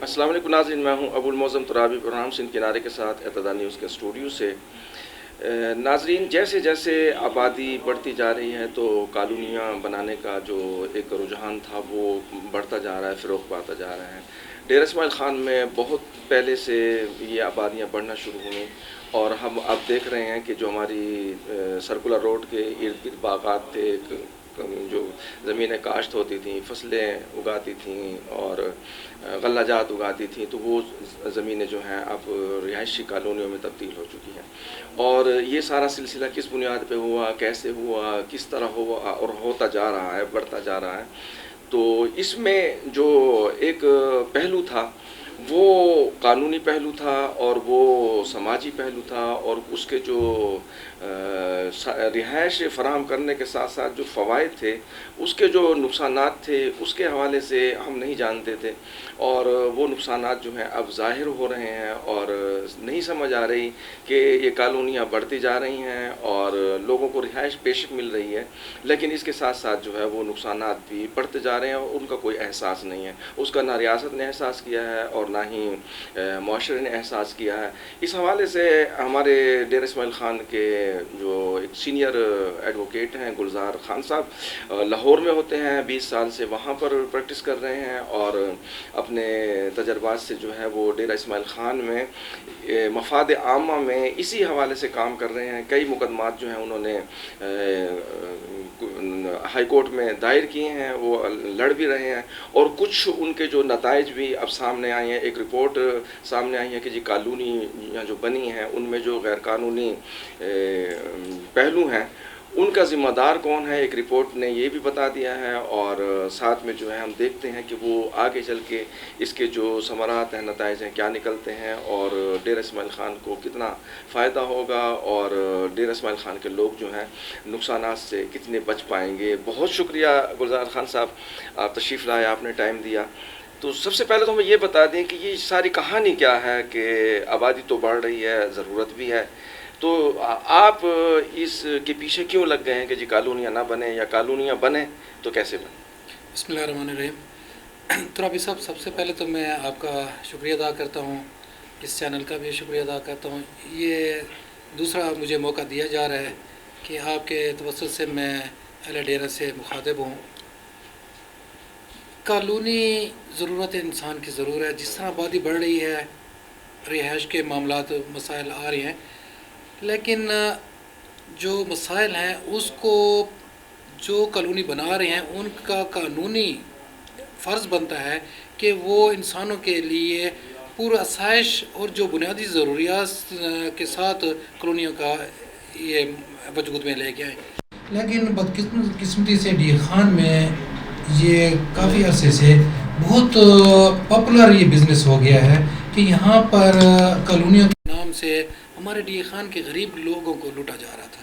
السلام علیکم ناظرین، میں ہوں ابو المعظم ترابی پروگرام سندھ کنارے کے ساتھ اعتدال نیوز کے اسٹوڈیو سے۔ ناظرین، جیسے جیسے آبادی بڑھتی جا رہی ہے تو کالونیاں بنانے کا جو ایک رجحان تھا وہ بڑھتا جا رہا ہے، فروغ پاتا جا رہا ہے۔ ڈیرہ اسماعیل خان میں بہت پہلے سے یہ آبادیاں بڑھنا شروع ہوئیں، اور ہم اب دیکھ رہے ہیں کہ جو ہماری سرکولر روڈ کے ارد گرد باغات تھے، جو زمینیں کاشت ہوتی تھیں، فصلیں اگاتی تھیں اور غلہ جات اگاتی تھیں، تو وہ زمینیں جو ہیں اب رہائشی کالونیوں میں تبدیل ہو چکی ہیں۔ اور یہ سارا سلسلہ کس بنیاد پہ ہوا، کیسے ہوا، کس طرح ہوا اور ہوتا جا رہا ہے، بڑھتا جا رہا ہے، تو اس میں جو ایک پہلو تھا وہ قانونی پہلو تھا اور وہ سماجی پہلو تھا، اور اس کے جو رہائش فراہم کرنے کے ساتھ ساتھ جو فوائد تھے، اس کے جو نقصانات تھے، اس کے حوالے سے ہم نہیں جانتے تھے، اور وہ نقصانات جو ہیں اب ظاہر ہو رہے ہیں، اور نہیں سمجھ آ رہی کہ یہ کالونیاں بڑھتی جا رہی ہیں اور لوگوں کو رہائش بیشک مل رہی ہے، لیکن اس کے ساتھ ساتھ جو ہے وہ نقصانات بھی بڑھتے جا رہے ہیں اور ان کا کوئی احساس نہیں ہے۔ اس کا نہ ریاست نے احساس کیا ہے اور نہ ہی معاشرے نے احساس کیا ہے۔ اس حوالے سے ہمارے ڈیرہ اسماعیل خان کے جو ایک سینئر ایڈوکیٹ ہیں گلزار خان صاحب، لاہور میں ہوتے ہیں، 20 سال سے وہاں پر پریکٹس کر رہے ہیں، اور اپنے تجربات سے جو ہے وہ ڈیرہ اسماعیل خان میں مفاد عامہ میں اسی حوالے سے کام کر رہے ہیں۔ کئی مقدمات جو ہیں انہوں نے ہائی کورٹ میں دائر کیے ہیں، وہ لڑ بھی رہے ہیں، اور کچھ ان کے جو نتائج بھی اب سامنے آئے ہیں۔ ایک رپورٹ سامنے آئی ہے کہ جی کالونیاں جو بنی ہیں ان میں جو غیر قانونی پہلو ہیں ان کا ذمہ دار کون ہے، ایک رپورٹ نے یہ بھی بتا دیا ہے، اور ساتھ میں جو ہے ہم دیکھتے ہیں کہ وہ آگے چل کے اس کے جو ثمرات ہیں، نتائج ہیں، کیا نکلتے ہیں، اور ڈیرہ اسماعیل خان کو کتنا فائدہ ہوگا، اور ڈیرہ اسماعیل خان کے لوگ جو ہیں نقصانات سے کتنے بچ پائیں گے۔ بہت شکریہ گلزار خان صاحب، آپ تشریف لائے، آپ نے ٹائم دیا۔ تو سب سے پہلے تو ہمیں یہ بتا دیں کہ یہ ساری کہانی کیا ہے، کہ آبادی تو بڑھ رہی ہے، ضرورت بھی ہے، تو آپ اس کے پیچھے کیوں لگ گئے ہیں کہ جی کالونیاں نہ بنیں، یا کالونیاں بنیں تو کیسے بنیں؟ بسم اللہ الرحمن الرحیم۔ ترابی صاحب، سب سے پہلے تو میں آپ کا شکریہ ادا کرتا ہوں، اس چینل کا بھی شکریہ ادا کرتا ہوں۔ یہ دوسرا مجھے موقع دیا جا رہا ہے کہ آپ کے توسط سے میں اہل ڈیرہ سے مخاطب ہوں۔ کالونی ضرورت انسان کی ضرور ہے، جس طرح آبادی بڑھ رہی ہے، رہائش کے معاملات مسائل آ رہے ہیں، لیکن جو مسائل ہیں اس کو جو کالونی بنا رہے ہیں ان کا قانونی فرض بنتا ہے کہ وہ انسانوں کے لیے پورا آسائش اور جو بنیادی ضروریات کے ساتھ کالونیوں کا یہ وجود میں لے کے آئیں۔ لیکن بدقسمتی سے ڈی خان میں یہ کافی عرصے سے بہت پاپولر یہ بزنس ہو گیا ہے کہ یہاں پر کالونیوں کے نام سے ہمارے ڈی خان کے غریب لوگوں کو لوٹا جا رہا تھا۔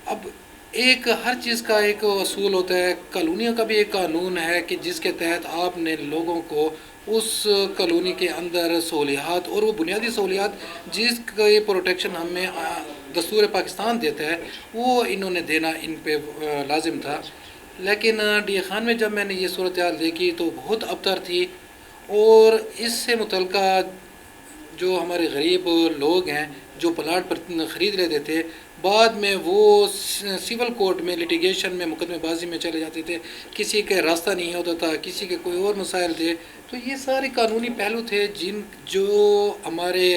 اب ایک ہر چیز کا ایک اصول ہوتا ہے، کالونیوں کا بھی ایک قانون ہے کہ جس کے تحت آپ نے لوگوں کو اس کالونی کے اندر سہولیات، اور وہ بنیادی سہولیات جس کا یہ پروٹیکشن ہمیں دستور پاکستان دیتا ہے، وہ انہوں نے دینا ان پہ لازم تھا۔ لیکن ڈی خان میں جب میں نے یہ صورتحال دیکھی تو بہت ابتر تھی، اور اس سے متعلقہ جو ہمارے غریب لوگ ہیں جو پلاٹ پر خرید لیتے تھے، بعد میں وہ سول کورٹ میں لٹیگیشن میں مقدمے بازی میں چلے جاتے تھے، کسی کا راستہ نہیں ہوتا تھا، کسی کے کوئی اور مسائل تھے۔ تو یہ سارے قانونی پہلو تھے جو ہمارے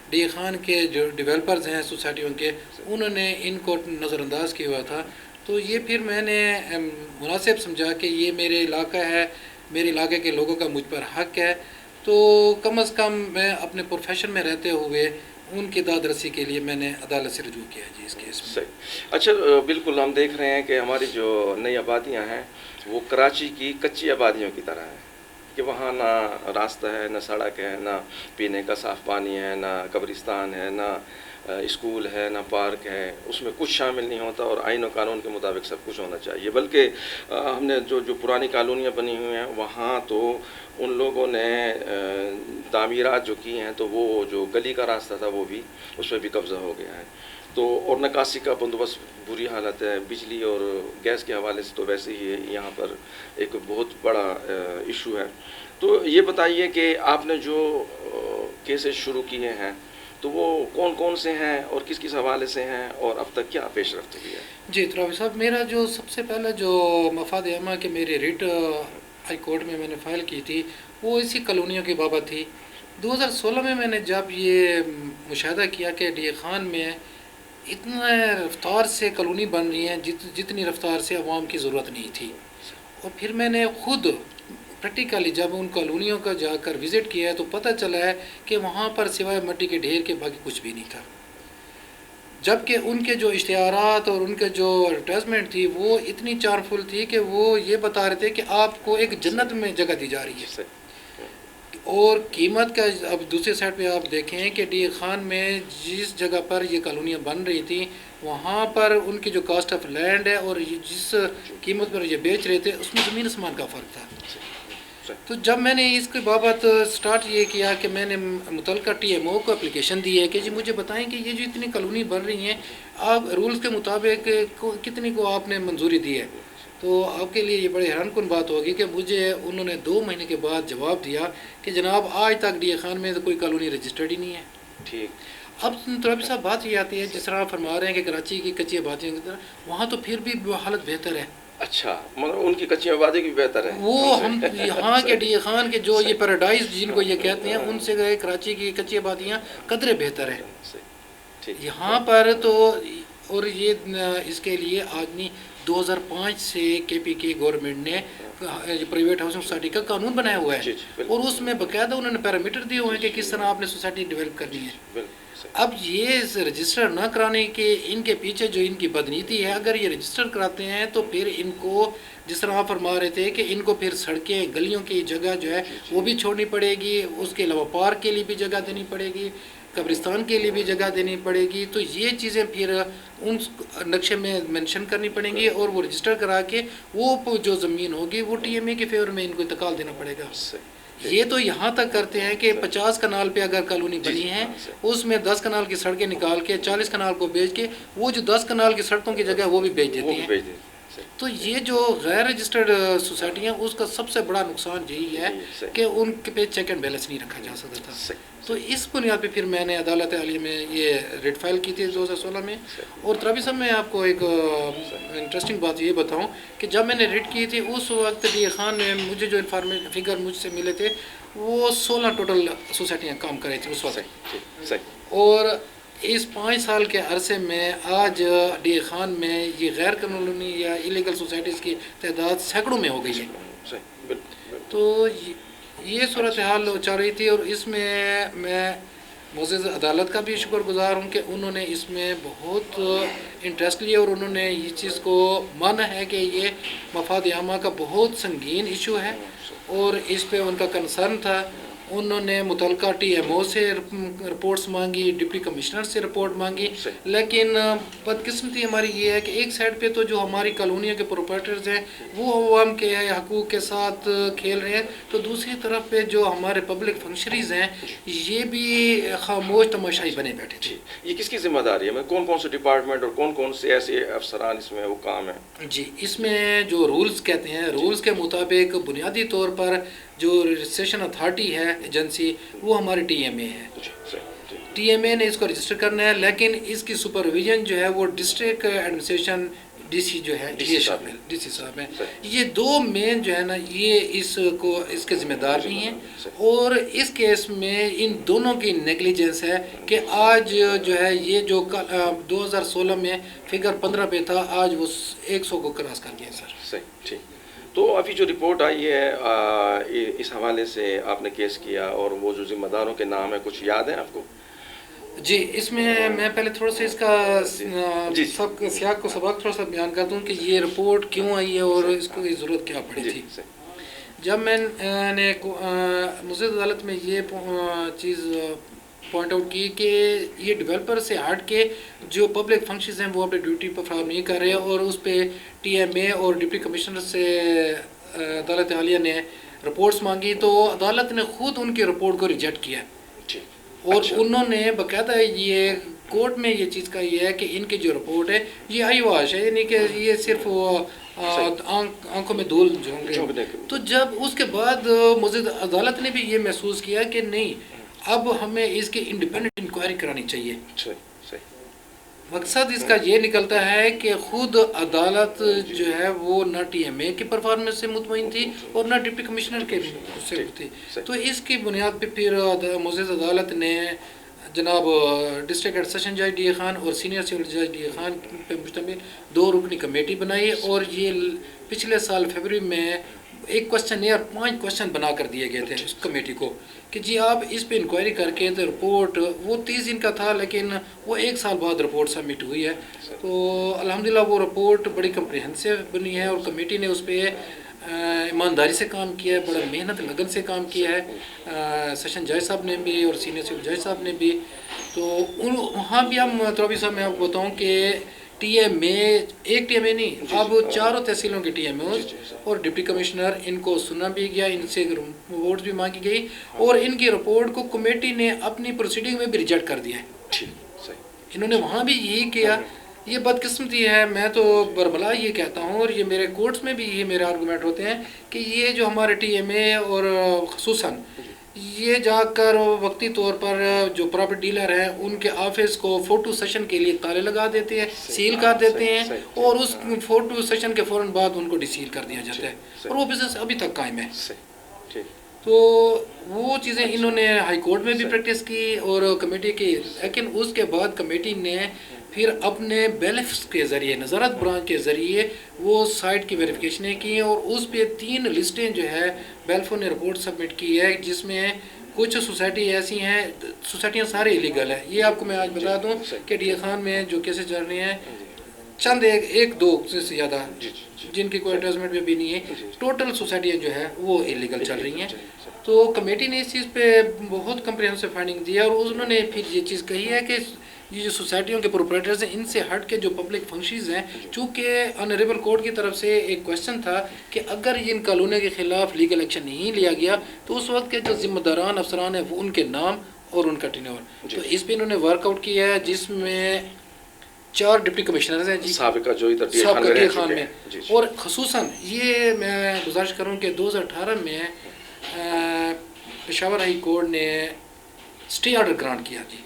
ڈی خان کے جو ڈیولپرز ہیں سوسائٹیوں کے، انہوں نے ان کو نظر انداز کیا ہوا تھا۔ تو یہ پھر میں نے مناسب سمجھا کہ یہ میرے علاقہ ہے، میرے علاقے کے لوگوں کا مجھ پر حق ہے، تو کم از کم میں اپنے پروفیشن میں رہتے ہوئے ان کی داد رسی کے لیے میں نے عدالت سے رجوع کیا جی اس کیس میں۔ صحیح، اچھا، بالکل ہم دیکھ رہے ہیں کہ ہماری جو نئی آبادیاں ہیں وہ کراچی کی کچی آبادیوں کی طرح ہیں، کہ وہاں نہ راستہ ہے، نہ سڑک ہے، نہ پینے کا صاف پانی ہے، نہ قبرستان ہے، نہ اسکول ہے، نہ پارک ہے، اس میں کچھ شامل نہیں ہوتا، اور آئین و قانون کے مطابق سب کچھ ہونا چاہیے۔ بلکہ ہم نے جو پرانی کالونیاں بنی ہوئی ہیں وہاں تو ان لوگوں نے تعمیرات جو کی ہیں تو وہ جو گلی کا راستہ تھا وہ بھی اس پہ بھی قبضہ ہو گیا ہے۔ تو اور نکاسی کا بندوبست بری حالت ہے. بجلی اور گیس کے حوالے سے تو ویسے ہی یہاں پر ایک بہت بڑا ایشو ہے. تو یہ بتائیے کہ آپ نے جو کیسز شروع کیے ہیں تو وہ کون کون سے ہیں اور کس کس حوالے سے ہیں اور اب تک کیا پیش رفت ہوئی ہے؟ جی ترابی صاحب، میرا جو سب سے پہلا جو مفاد عامہ کے میری ریٹ ہائی کورٹ میں نے فائل کی تھی وہ اسی کالونیوں کی بابت تھی. 2016 میں نے جب یہ مشاہدہ کیا کہ ڈی خان میں اتنا رفتار سے کالونی بن رہی ہیں جتنی رفتار سے عوام کی ضرورت نہیں تھی، اور پھر میں نے خود پریکٹیکلی جب ان کالونیوں کا جا کر وزٹ کیا ہے تو پتہ چلا ہے کہ وہاں پر سوائے مٹی کے ڈھیر کے باقی کچھ بھی نہیں تھا. جبکہ ان کے جو اشتہارات اور ان کے جو ایڈورٹائزمنٹ تھی وہ اتنی چارفل تھی کہ وہ یہ بتا رہے تھے کہ آپ کو ایک جنت میں جگہ دی جا رہی ہے. اور قیمت کا اب دوسرے سائڈ پہ آپ دیکھیں کہ ڈی خان میں جس جگہ پر یہ کالونیاں بن رہی تھیں وہاں پر ان کی جو کاسٹ آف لینڈ ہے اور جس قیمت پر یہ بیچ رہے تھے اس میں زمین آسمان کا فرق تھا. تو جب میں نے اس کے بابت سٹارٹ یہ کیا کہ میں نے متعلقہ ٹی ایم او کو اپلیکیشن دی ہے کہ جی مجھے بتائیں کہ یہ جو اتنی کالونی بن رہی ہیں آپ رولز کے مطابق کتنی کو آپ نے منظوری دی ہے. تو آپ کے لیے یہ بڑے حیران کن بات ہوگی کہ مجھے انہوں نے 2 مہینے کے بعد جواب دیا کہ جناب آج تک ڈی خان میں کوئی کالونی رجسٹرڈ ہی نہیں ہے. ٹھیک. اب ترابی صاحب بات یہ آتی ہے جس طرح آپ فرما رہے ہیں کہ کراچی کی کچی آبادیوں کی طرح وہاں تو پھر بھی حالت بہتر ہے. اچھا، مطلب ان کی کچی آبادی بھی بہتر ہے. وہ ہم یہاں کے ڈی خان کے جو یہ پیراڈائز جن کو یہ کہتے ہیں ان سے گئے کراچی کی کچی آبادیاں قدرے بہتر ہیں یہاں پر. تو اور یہ اس کے لیے آدمی 2005 سے کے پی کے گورنمنٹ نے پرائیویٹ ہاؤسنگ سوسائٹی کا قانون بنایا ہوا ہے اور اس میں باقاعدہ انہوں نے پیرامیٹر دیے ہوئے ہیں کہ کس طرح آپ نے سوسائٹی ڈیولپ کرنی ہے. اب یہ رجسٹر نہ کرانے کے ان کے پیچھے جو ان کی بدنیتی ہے، اگر یہ رجسٹر کراتے ہیں تو پھر ان کو جس طرح آپ فرما رہے تھے کہ ان کو پھر سڑکیں گلیوں کی جگہ جو ہے وہ بھی چھوڑنی پڑے گی، اس کے علاوہ پارک کے لیے بھی جگہ دینی پڑے گی، قبرستان کے لیے بھی جگہ دینی پڑے گی. تو یہ چیزیں پھر ان نقشے میں مینشن کرنی پڑیں گی اور وہ رجسٹر کرا کے وہ جو زمین ہوگی وہ ٹی ایم اے کے فیور میں ان کو انتقال دینا پڑے گا. یہ تو یہاں تک کرتے ہیں کہ 50 کنال پہ اگر کالونی بنی ہے اس میں 10 کنال کی سڑکیں نکال کے 40 کنال کو بیچ کے وہ جو 10 کنال کی سڑکوں کی جگہ وہ بھی بیچ دیتی ہیں. تو یہ جو غیر رجسٹرڈ سوسائٹی ہیں اس کا سب سے بڑا نقصان یہی ہے کہ ان پہ چیک اینڈ بیلنس نہیں رکھا جا سکتا تھا. تو اس بنیاد پہ پھر میں نے عدالت عالیہ میں یہ ریٹ فائل کی تھی 2016 میں. اور ترابی صاحب میں آپ کو ایک انٹرسٹنگ بات یہ بتاؤں کہ جب میں نے ریٹ کی تھی اس وقت ڈی خان نے مجھے جو انفارمیشن فگر مجھ سے ملے تھے وہ 16 ٹوٹل سوسائٹیاں کام کر رہی تھیں اس وقت. اور اس 5 سال کے عرصے میں آج ڈی خان میں یہ غیر قانونی یا ایلیگل سوسائٹیز کی تعداد سینکڑوں میں ہو گئی ہے. تو یہ صورتحال چل رہی تھی اور اس میں معزز عدالت کا بھی شکر گزار ہوں کہ انہوں نے اس میں بہت انٹرسٹ لیا اور انہوں نے یہ چیز کو مانا ہے کہ یہ مفاد عامہ کا بہت سنگین ایشو ہے اور اس پہ ان کا کنسرن تھا. انہوں نے متعلقہ ٹی ایم او سے رپورٹس مانگی، ڈپٹی کمشنر سے رپورٹ مانگی، لیکن بدقسمتی ہماری یہ ہے کہ ایک سائڈ پہ تو جو ہماری کالونیوں کے پروپرائٹرز ہیں وہ عوام کے حقوق کے ساتھ کھیل رہے ہیں، تو دوسری طرف پہ جو ہمارے پبلک فنکشنریز ہیں یہ بھی خاموش تماشائی بنے بیٹھے تھے. یہ کس کی ذمہ داری ہے؟ کون کون سے ڈپارٹمنٹ اور کون کون سے ایسے افسران اس میں وہ کام ہیں؟ جی اس میں جو رولز کہتے ہیں رولز کے مطابق بنیادی طور پر جو رجسٹریشن اتھارٹی ہے ایجنسی وہ ہماری ٹی ایم اے ہے. ٹی ایم اے نے اس کو رجسٹر کرنا ہے لیکن اس کی سپرویژن جو ہے وہ ڈسٹرکٹ ایڈمنسٹریشن ڈی سی جو ہے ڈی سی صاحب ہیں. یہ 2 مین جو ہے نا یہ اس کے ذمہ دار بھی ہیں اور اس کیس میں ان دونوں کی نیگلیجنس ہے کہ آج جو ہے یہ جو 2016 میں فگر 15 پہ تھا آج وہ 100 کو کراس کر گیا سر. صحیح. ٹھیک. تو ابھی جو رپورٹ آئی ہے اس حوالے سے آپ نے کیس کیا اور وہ جو ذمہ داروں کے نام ہیں کچھ یاد ہیں آپ کو؟ جی اس میں پہلے تھوڑا سا اس کا سیاق کو سبق تھوڑا سا بیان کر دوں کہ یہ رپورٹ کیوں آئی ہے اور اس کو ضرورت کیا پڑی تھی. جب میں نے معزز عدالت میں یہ چیز پوائنٹ آؤٹ کی کہ یہ ڈیولپر سے ہٹ کے جو پبلک فنکشنز ہیں وہ اپنے ڈیوٹی پر فراہم نہیں کر رہے اور اس پہ ٹی ایم اے اور ڈپٹی کمشنر سے عدالت عالیہ نے رپورٹس مانگی تو عدالت نے خود ان کی رپورٹ کو ریجیکٹ کیا. اور اچھا۔ انہوں نے باقاعدہ یہ کورٹ میں یہ چیز کا یہ ہے کہ ان کی جو رپورٹ ہے یہ آئی واش ہے، یعنی کہ یہ صرف آنکھوں میں دھول جھونکنے جھونکے. کے تو جب اس کے بعد مزید عدالت نے بھی یہ محسوس کیا کہ نہیں، اب ہمیں اس کی انڈیپینڈنٹ انکوائری کرانی چاہیے. صحیح صحیح. مقصد اس کا یہ نکلتا ہے کہ خود عدالت جو ہے وہ نہ ٹی ایم اے کی پرفارمنس سے مطمئن تھی اور نہ ڈپٹی کمشنر کے سے تھی. تو اس کی بنیاد پہ پھر معزز عدالت نے جناب ڈسٹرکٹ ایڈ سیشن جج ڈی اے خان اور سینئر سول جج ڈی اے خان پہ مشتمل 2 رکنی کمیٹی بنائی، اور یہ پچھلے سال فیبرری میں ایک کوشچن اور 5 کوشچن بنا کر دیے گئے تھے اس کمیٹی کو کہ جی آپ اس پہ انکوائری کر کے تو رپورٹ وہ 30 دن کا تھا، لیکن وہ 1 سال بعد رپورٹ سبمٹ ہوئی ہے. تو الحمدللہ وہ رپورٹ بڑی کمپریہنسو بنی ہے، اور کمیٹی نے اس پہ ایمانداری سے کام کیا ہے، بڑا محنت لگن سے کام کیا ہے، سیشن جج صاحب نے بھی اور سینئر سول جج صاحب نے بھی. تو وہاں بھی ہم ترابی صاحب میں آپ کو بتاؤں کہ ٹی ایم اے ایک ٹی ایم اے نہیں، اب 4 تحصیلوں کے ٹی ایم اوز اور ڈپٹی کمشنر ان کو سنا بھی گیا، ان سے رپورٹ بھی مانگی گئی، اور ان کی رپورٹ کو کمیٹی نے اپنی پروسیڈنگ میں بھی ریجیکٹ کر دیا ہے. انہوں نے وہاں بھی یہی کیا. یہ بدقسمتی ہے، میں تو بربلا یہ کہتا ہوں، اور یہ میرے کورٹس میں بھی یہ میرے آرگومنٹ ہوتے ہیں کہ یہ جو ہمارے ٹی ایم اے اور خصوصاً یہ جا کر وقتی طور پر جو پراپرٹی ڈیلر ہیں ان کے آفس کو فوٹو سیشن کے لیے تالے لگا دیتے ہیں، سیل کر دیتے ہیں، اور اس فوٹو سیشن کے فوراً بعد ان کو ڈی سیل کر دیا جاتا ہے، اور وہ بزنس ابھی تک قائم ہے. تو وہ چیزیں انہوں نے ہائی کورٹ میں بھی پریکٹس کی اور کمیٹی کی، لیکن اس کے بعد کمیٹی نے پھر اپنے بیلفس کے ذریعے نظارت برانچ کے ذریعے وہ سائٹ کی ویریفیکیشنیں کی، اور اس پہ 3 لسٹیں جو ہے بیلفوں نے رپورٹ سبمٹ کی ہے، جس میں کچھ سوسائٹی ایسی ہیں، سوسائٹیاں سارے الیگل ہیں. یہ آپ کو میں آج بتا دوں کہ ڈی اے خان میں جو کیسز چل رہے ہیں چند 1-2 سے زیادہ جن کی کوئی ایڈورٹائزمنٹ بھی ابھی نہیں ہے، ٹوٹل سوسائٹیاں جو ہے وہ الیگل چل رہی ہیں. تو کمیٹی نے اس چیز پہ بہت کمپریہنسو فائنڈنگ دی ہے، اور انہوں نے پھر یہ چیز کہی ہے کہ یہ جو سوسائٹیوں کے پروپرائٹرز ہیں ان سے ہٹ کے جو پبلک فنکشنز ہیں، چونکہ آنریبل کورٹ کی طرف سے ایک کویشچن تھا کہ اگر ان کالونیوں کے خلاف لیگل ایکشن نہیں لیا گیا تو اس وقت کے جو ذمہ داران افسران ہیں وہ ان کے نام اور ان کا ٹینور. تو اس پہ انہوں نے ورک آؤٹ کیا ہے، جس میں 4 ڈپٹی کمشنرز ہیں جی سابقہ جو ادھر ڈی اے خان میں، جی. اور خصوصاً یہ میں گزارش کروں کہ 2018 میں پشاور ہائی کورٹ نے اسٹے آرڈر گرانٹ کیا جی.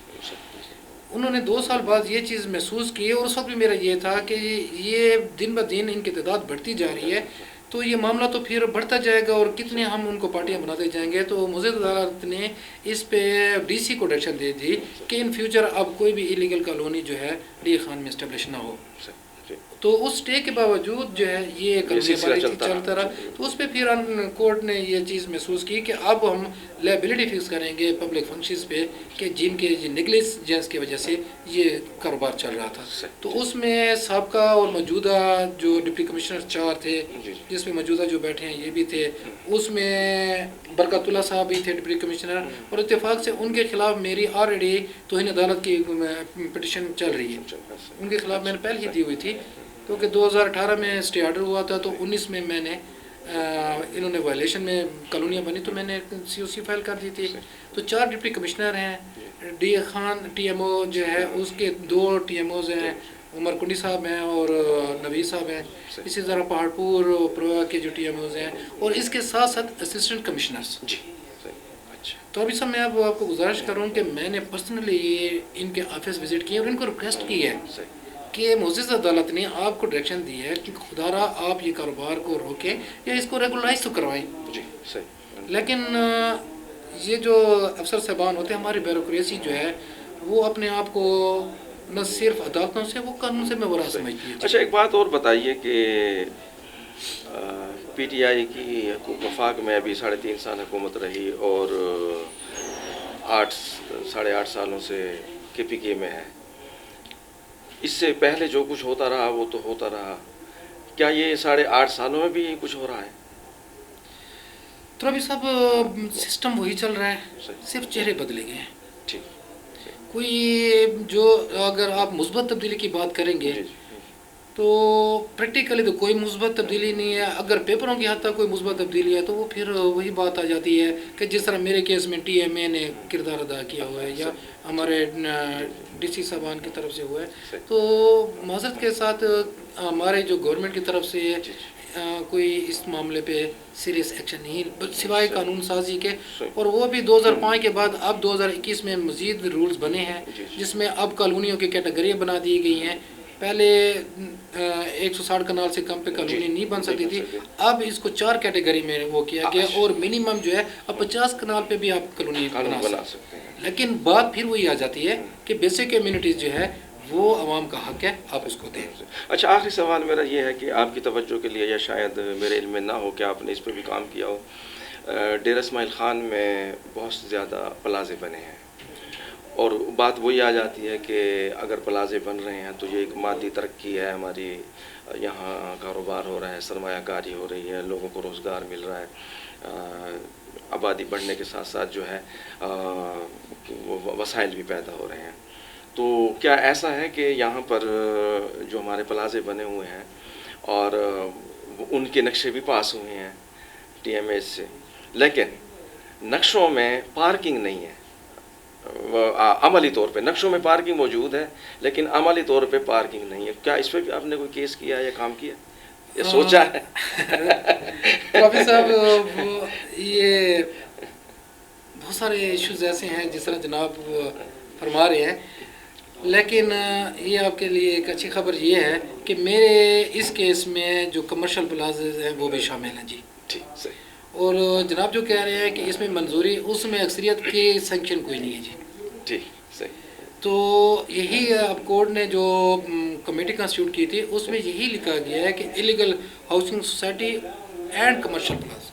انہوں نے 2 سال بعد یہ چیز محسوس کی، اور اس وقت بھی میرا یہ تھا کہ یہ دن بہ دن ان کی تعداد بڑھتی جا رہی ہے، تو یہ معاملہ تو پھر بڑھتا جائے گا، اور کتنے ہم ان کو پارٹیاں بناتے جائیں گے. تو معزز عدالت نے اس پہ ڈی سی کو ڈائریکشن دے دی کہ ان فیوچر اب کوئی بھی ایلیگل کالونی جو ہے ڈی اے خان میں اسٹیبلش نہ ہو. تو اس اسٹے کے باوجود جو ہے یہ چلتا رہا. تو اس پہ پھر کورٹ نے یہ چیز محسوس کی کہ اب ہم لائبلٹی فکس کریں گے پبلک فنکشنز پہ کہ جن کے نیگلیجنس کی وجہ سے یہ کاروبار چل رہا تھا. تو اس میں سابقہ اور موجودہ جو ڈپٹی کمشنر 4 تھے، جس میں موجودہ جو بیٹھے ہیں یہ بھی تھے، اس میں برکت اللہ صاحب بھی تھے ڈپٹی کمشنر، اور اتفاق سے ان کے خلاف میری آلریڈی توہین عدالت کی پٹیشن چل رہی ہے. ان کے خلاف میں نے پہلے ہی دی ہوئی تھی، کیونکہ 2018 میں اسٹے آرڈر ہوا تھا، تو 19 میں میں نے انہوں نے وائلیشن میں کالونیاں بنی تو میں نے سی او سی فائل کر دی تھی. تو 4 ڈپٹی کمشنر ہیں، D A Khan T M O جو ہے اس کے 2 ٹی ایم اوز ہیں، عمر کنڈی صاحب ہیں اور نوید صاحب ہیں. اسی طرح پہاڑ پور پروا کے جو ٹی ایم اوز ہیں، اور اس کے ساتھ ساتھ اسسٹنٹ کمشنرز. تو ابھی سب میں آپ کو گزارش کروں کہ میں نے پرسنلی ان کے آفس وزٹ کیے اور ان کو ریکویسٹ کی ہے کہ معزز عدالت نے آپ کو ڈائریکشن دی ہے کہ خدا را آپ یہ کاروبار کو روکیں یا اس کو ریگولائز تو کروائیں. لیکن یہ جو افسر صاحبان ہوتے ہیں، ہماری بیوروکریسی جو ہے وہ اپنے آپ کو نہ صرف عدالتوں سے، وہ قانون سے میں برا سمجھتی ہے. اچھا ایک بات اور بتائیے کہ پی ٹی آئی کی وفاق میں ابھی 3.5 سال حکومت رہی، اور 8.5 سالوں سے کے پی کے میں ہے. اس سے پہلے جو کچھ ہوتا رہا وہ تو ہوتا رہا، کیا یہ 8.5 سالوں میں بھی کچھ ہو رہا ہے؟ تو ابھی صاحب سسٹم وہی چل رہا ہے، صرف چہرے بدلے گئے ہیں. کوئی جو اگر آپ مثبت تبدیلی کی بات کریں گے تو پریکٹیکلی تو کوئی مثبت تبدیلی نہیں ہے. اگر پیپروں کی حد تک کوئی مثبت تبدیلی ہے تو وہ پھر وہی بات آ جاتی ہے کہ جس طرح میرے کیس میں ٹی ایم اے نے کردار ادا کیا ہوا ہے یا ہمارے ڈی سی صاحبان کی طرف سے ہوا ہے. تو معذرت کے ساتھ ہمارے جو گورنمنٹ کی طرف سے کوئی اس معاملے پہ سیریس ایکشن نہیں سوائے قانون سازی کے, اور وہ بھی 2005 کے بعد اب 2021 میں مزید رولز بنے ہیں جس میں اب کالونیوں کی کیٹیگریاں بنا دی گئی ہیں. پہلے 160 کنال سے کم پہ کالونی نہیں بن سکتی تھی, اب اس کو 4 کیٹیگری میں وہ کیا گیا, اور منیمم جو ہے اب 50 کنال پہ بھی آپ کالونی بنا سکتے ہیں. لیکن بات پھر وہی آ جاتی ہے کہ بیسک کمیونٹیز جو ہے وہ عوام کا حق ہے, آپ اس کو دیں. اچھا, آخری سوال میرا یہ ہے کہ آپ کی توجہ کے لیے, یا شاید میرے علم میں نہ ہو کہ آپ نے اس پہ بھی کام کیا ہو, ڈیرہ اسماعیل خان میں بہت زیادہ پلازے بنے ہیں, اور بات وہی آ جاتی ہے کہ اگر پلازے بن رہے ہیں تو یہ ایک مادی ترقی ہے, ہماری یہاں کاروبار ہو رہا ہے, سرمایہ کاری ہو رہی ہے, لوگوں کو روزگار مل رہا ہے, آبادی بڑھنے کے ساتھ ساتھ جو ہے وسائل بھی پیدا ہو رہے ہیں. تو کیا ایسا ہے کہ یہاں پر جو ہمارے پلازے بنے ہوئے ہیں اور ان کے نقشے بھی پاس ہوئے ہیں ٹی ایم ایس سے, لیکن نقشوں میں پارکنگ نہیں ہے, عملی طور پہ نقشوں میں پارکنگ موجود ہے لیکن عملی طور پہ پارکنگ نہیں ہے, کیا اس پہ بھی آپ نے کوئی کیس کیا یا کام کیا یا سوچا ہے؟ پروفیسر صاحب, یہ بہت سارے ایشوز ایسے ہیں جس طرح جناب فرما رہے ہیں, لیکن یہ آپ کے لیے ایک اچھی خبر یہ ہے کہ میرے اس کیس میں جو کمرشل پلازز ہیں وہ بھی شامل ہیں. جی ٹھیک, صحیح. اور جناب جو کہہ رہے ہیں کہ اس میں منظوری, اس میں اکثریت کی سینکشن کوئی نہیں ہے. جی ٹھیک, صحیح. تو یہی اب کورٹ نے جو کمیٹی کنسٹیٹیوٹ کی تھی اس میں یہی لکھا گیا ہے کہ illegal housing society and commercial plazas,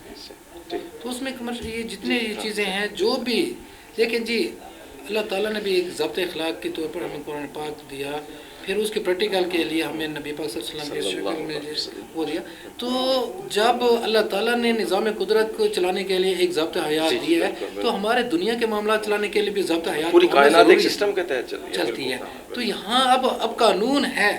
تو اس میں یہ جتنے چیزیں ہیں جو بھی, لیکن جی اللہ تعالیٰ نے بھی ایک ضابط اخلاق کے طور پر ہمیں قرآن پاک دیا, پھر اس کے پریکٹیکل کے لیے ہمیں نبی پاک صلی اللہ علیہ وسلم کے شکل میں وہ دیا. تو جب اللہ تعالیٰ نے نظام قدرت کو چلانے کے لیے ایک ضابط حیات دیا ہے تو ہمارے دنیا کے معاملات چلانے کے لیے بھی ضابط حیات پوری کائنات ایک سسٹم کے تحت چلتی ہے. تو یہاں اب قانون ہے,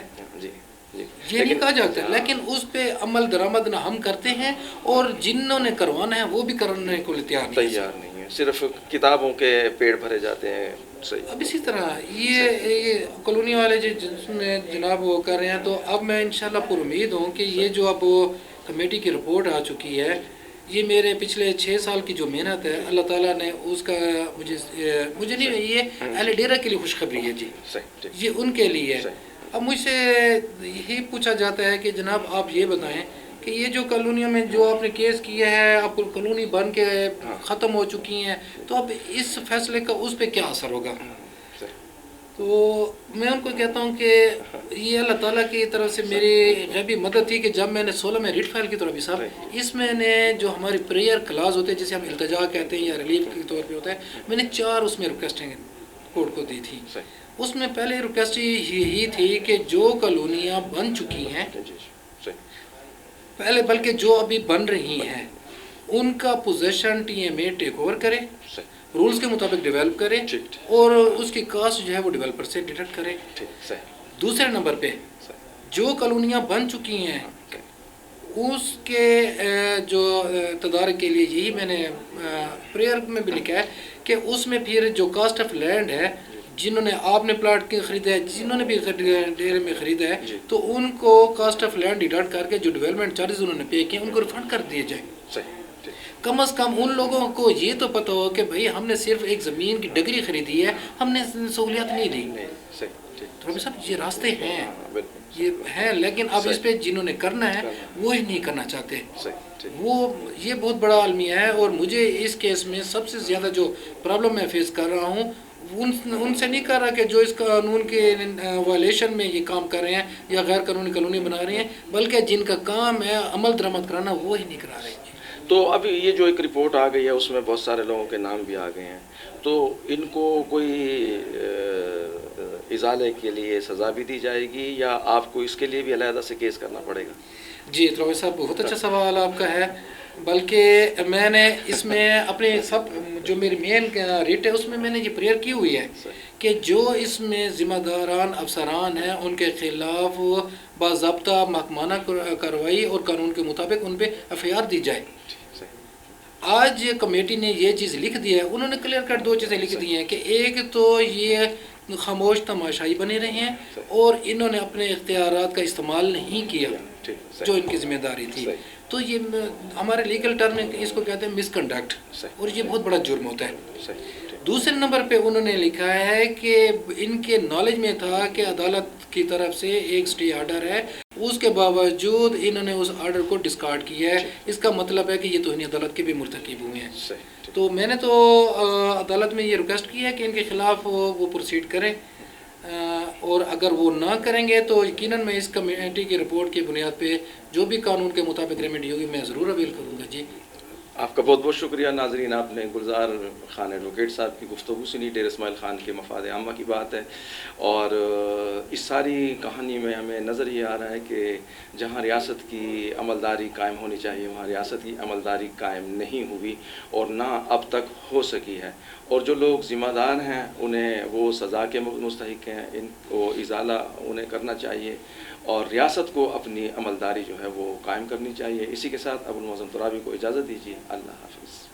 یہ نہیں کہا جاتا, لیکن اس پہ عمل درآمد نہ ہم کرتے ہیں, اور جنہوں نے کروانا ہے وہ بھی کرنے کو تیار نہیں ہے, صرف کتابوں کے پیڑ بھرے جاتے ہیں. صحیح. اب اسی طرح یہ کالونی والے جس میں جناب وہ کر رہے ہیں, تو اب میں انشاءاللہ پر امید ہوں کہ یہ جو اب کمیٹی کی رپورٹ آ چکی ہے, یہ میرے پچھلے 6 سال کی جو محنت ہے اللہ تعالیٰ نے اس کا مجھے نہیں, یہ اہل ڈیرہ کے لیے خوشخبری ہے. جی یہ ان کے لیے ہے. اب مجھ سے یہی پوچھا جاتا ہے کہ جناب آپ یہ بتائیں کہ یہ جو کالونیوں میں جو آپ نے کیس کیا ہے, آپ کو کالونی بن کے ختم ہو چکی ہیں, تو اب اس فیصلے کا اس پہ کیا اثر ہوگا؟ تو میں ان کو کہتا ہوں کہ یہ اللہ تعالیٰ کی طرف سے میری غیبی مدد تھی کہ جب میں نے 16 میں ریٹ فائل کی طرف بھی صاحب, اس میں نے جو ہماری پریئر کلاز ہوتے ہیں جسے ہم التجا کہتے ہیں یا ریلیف کے طور پہ ہوتا ہے, میں نے 4 اس میں ریکویسٹیں کورٹ کو دی تھی. اس میں پہلے ریکویسٹ یہی تھی کہ جو کالونیاں بن چکی ہیں پہلے, بلکہ جو ابھی بن رہی ہیں, ان کا پوزیشن ٹی ایم اے ٹیک اوور کرے, رولز کے مطابق ڈیولپ کرے, اور اس کی کاسٹ جو ہے وہ ڈیولپر سے ڈیڈکٹ کرے. دوسرے نمبر پہ جو کالونیاں بن چکی ہیں اس کے جو تدارک کے لیے یہی میں نے پریئر میں بھی لکھا ہے کہ اس میں پھر جو کاسٹ آف لینڈ ہے, جنہوں نے آپ نے پلاٹ کے خریدا ہے, جنہوں نے بھی ڈیرے میں خریدا ہے, تو ان کو کاسٹ آف لینڈ ڈیڈکٹ کر کے جو ڈیولپمنٹ چارجز انہوں نے پے کیے ان کو ریفنڈ کر دیے جائیں. کم از کم ان لوگوں کو یہ تو پتہ ہو کہ بھئی ہم نے صرف ایک زمین کی ڈگری خریدی ہے, ہم نے سہولیات نہیں دی. تو ربی صاحب یہ راستے ہیں, یہ ہیں, لیکن اب اس پہ جنہوں نے کرنا ہے وہی نہیں کرنا چاہتے. وہ یہ بہت بڑا المیہ ہے, اور مجھے اس کیس میں سب سے زیادہ جو پرابلم میں فیس کر رہا ہوں ان سے نہیں کر رہا کہ جو اس قانون کے وائلیشن میں یہ کام کر رہے ہیں یا غیر قانونی کالونی بنا رہے ہیں, بلکہ جن کا کام ہے عمل درآمد کرانا وہی نہیں کرا رہے ہیں. تو ابھی یہ جو ایک رپورٹ آ گئی ہے اس میں بہت سارے لوگوں کے نام بھی آ گئے ہیں, تو ان کو کوئی ازالے کے لیے سزا بھی دی جائے گی یا آپ کو اس کے لیے بھی علیحدہ سے کیس کرنا پڑے گا؟ جی تو صاحب بہت اچھا سوال آپ کا ہے. بلکہ میں نے اس میں اپنے سب جو میری مین ریٹ ہے اس میں نے یہ پریئر کی ہوئی ہے کہ جو اس میں ذمہ داران افسران ہیں ان کے خلاف باضابطہ محکمانہ کارروائی اور قانون کے مطابق ان پہ ایف آئی آر دی جائے۔ آج کمیٹی نے یہ چیز لکھ دی ہے، انہوں نے کلیئر کٹ 2 چیزیں لکھ دی ہیں کہ ایک تو یہ خاموش تماشائی بنے رہے ہیں اور انہوں نے اپنے اختیارات کا استعمال نہیں کیا جو ان کی ذمہ داری تھی۔ تو یہ ہمارے لیگل ٹرم میں اس کو کہتے ہیں مس کنڈکٹ، اور یہ بہت بڑا جرم ہوتا ہے۔ دوسرے نمبر پہ انہوں نے لکھا ہے کہ ان کے نالج میں تھا کہ عدالت کی طرف سے ایک سٹے آرڈر ہے، اس کے باوجود انہوں نے اس آرڈر کو ڈسکارڈ کیا ہے۔ اس کا مطلب ہے کہ یہ توہین عدالت کے بھی مرتکب ہوئے ہیں۔ تو میں نے تو عدالت میں یہ ریکویسٹ کی ہے کہ ان کے خلاف وہ پروسیڈ کریں، اور اگر وہ نہ کریں گے تو یقیناً میں اس کمیٹی کی رپورٹ کی بنیاد پہ جو بھی قانون کے مطابق ریمیڈی ہوگی میں ضرور اویل کروں گا۔ جی آپ کا بہت بہت شکریہ۔ ناظرین، آپ نے گلزار خان ایڈوکیٹ صاحب کی گفتگو سنی۔ ڈیر اسماعیل خان کے مفاد عامہ کی بات ہے، اور اس ساری کہانی میں ہمیں نظر یہ آ رہا ہے کہ جہاں ریاست کی عملداری قائم ہونی چاہیے وہاں ریاست کی عملداری قائم نہیں ہوئی اور نہ اب تک ہو سکی ہے، اور جو لوگ ذمہ دار ہیں انہیں وہ سزا کے مستحق ہیں، ان کو ازالہ انہیں کرنا چاہیے، اور ریاست کو اپنی عملداری جو ہے وہ قائم کرنی چاہیے۔ اسی کے ساتھ ابوالمعظم ترابی کو اجازت دیجیے۔ اللہ حافظ۔